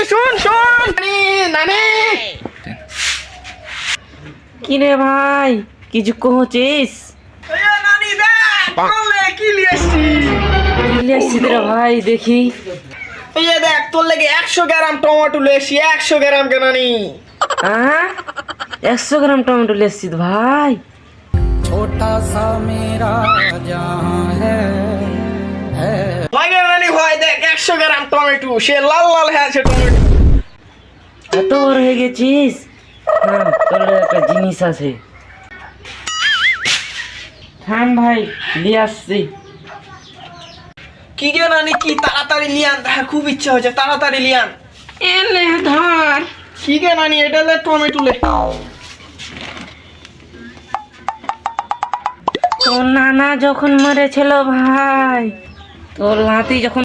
শুন নানি নানি। কি রে ভাই, কিছু কহছিস? নানি দেখ কি নিয়ে এসছি। কি নিয়ে আসছিস রে ভাই দেখি? দেখ তোর লেগে 100 গ্রাম টমেটো লেসি। 100 গ্রাম কে নানি? 100 গ্রাম টমেটো নিয়ে আসছিস ভাই? छोटा सा मेरा जहां है ভাই নানি ভাই দেখ 100 গ্রাম টমেটো, সে লাল লাল হয়ে আছে টমেটো। এত বড় হয়ে গেছিস? তোর একটা জিনিস আছে, থাম ভাই নিয়ে আসছি। কি গে নানি, কি তাড়াতাড়ি লিয়ান, খুব ইচ্ছা হচ্ছে, তাড়াতাড়ি লিয়ান। এলে ধর। কি গে নানি, এটা লে টমেটো লে। তোর নানা যখন মরেছিল ভাই, তোর নাতি যখন